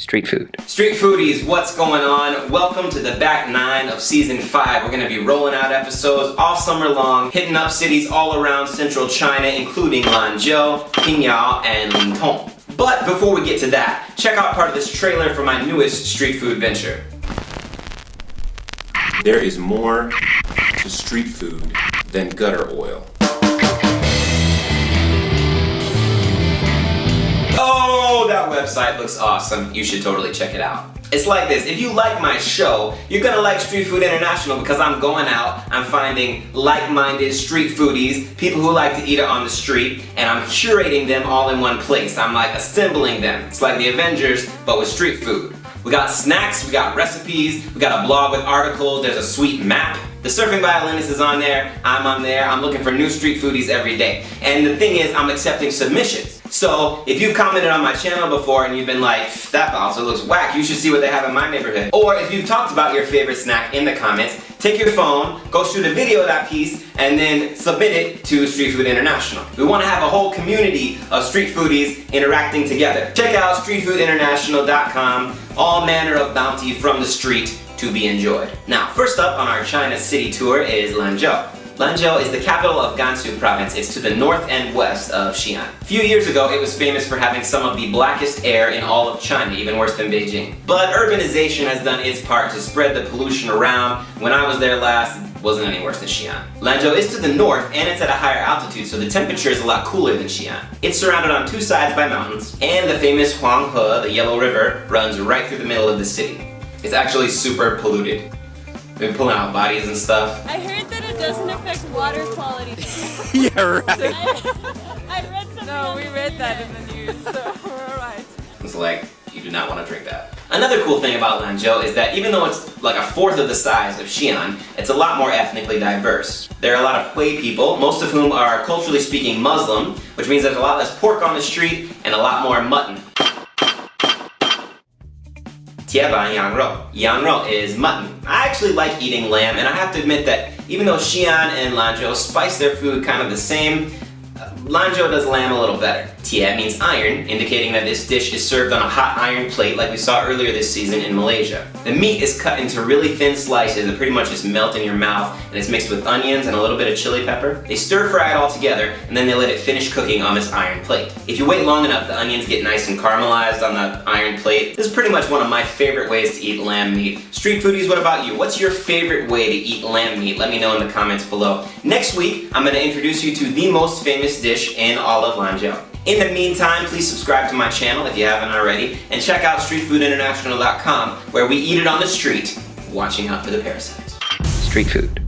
Street food. Street foodies, what's going on? Welcome to the back 9 of season 5. We're gonna be rolling out episodes all summer long, hitting up cities all around central China, including Lanzhou, Pingyao, and Lintou. But before we get to that, check out part of this trailer for my newest street food venture. There is more to street food than gutter oil. Oh, that website looks awesome. You should totally check it out. It's like this, if you like my show, you're gonna like Street Food International because I'm going out, I'm finding like-minded street foodies, people who like to eat it on the street, and I'm curating them all in one place. I'm like assembling them. It's like the Avengers, but with street food. We got snacks, we got recipes, we got a blog with articles, there's a sweet map. The Surfing Violinist is on there, I'm on there, I'm looking for new street foodies every day. And the thing is, I'm accepting submissions. So, if you've commented on my channel before and you've been like, that bouncer looks whack, you should see what they have in my neighborhood. Or if you've talked about your favorite snack in the comments, take your phone, go shoot a video of that piece, and then submit it to Street Food International. We want to have a whole community of street foodies interacting together. Check out streetfoodinternational.com, all manner of bounty from the street to be enjoyed. Now, first up on our China city tour is Lanzhou. Lanzhou is the capital of Gansu province. It's to the north and west of Xi'an. A few years ago, it was famous for having some of the blackest air in all of China, even worse than Beijing. But urbanization has done its part to spread the pollution around. When I was there last, it wasn't any worse than Xi'an. Lanzhou is to the north and it's at a higher altitude, so the temperature is a lot cooler than Xi'an. It's surrounded on two sides by mountains, and the famous Huanghe, the Yellow River, runs right through the middle of the city. It's actually super polluted. They're pulling out bodies and stuff. I heard that it doesn't affect water quality. Yeah, right. I read something. No, we read that in the news, so we're alright. It's like, you do not want to drink that. Another cool thing about Lanzhou is that even though it's like a fourth of the size of Xi'an, it's a lot more ethnically diverse. There are a lot of Hui people, most of whom are culturally speaking Muslim, which means there's a lot less pork on the street and a lot more mutton.铁板羊肉. Yang rou is mutton. I actually like eating lamb, and I have to admit that even though Xi'an and Lanzhou spice their food kind of the same, Lanzhou does lamb a little better. Tie means iron, indicating that this dish is served on a hot iron plate like we saw earlier this season in Malaysia. The meat is cut into really thin slices that pretty much just melt in your mouth, and it's mixed with onions and a little bit of chili pepper. They stir fry it all together, and then they let it finish cooking on this iron plate. If you wait long enough, the onions get nice and caramelized on the iron plate. This is pretty much one of my favorite ways to eat lamb meat. Street foodies, what about you? What's your favorite way to eat lamb meat? Let me know in the comments below. Next week, I'm going to introduce you to the most famous dish in all of Lanzhou. In the meantime, please subscribe to my channel if you haven't already, and check out streetfoodinternational.com, where we eat it on the street, watching out for the parasites. Street food.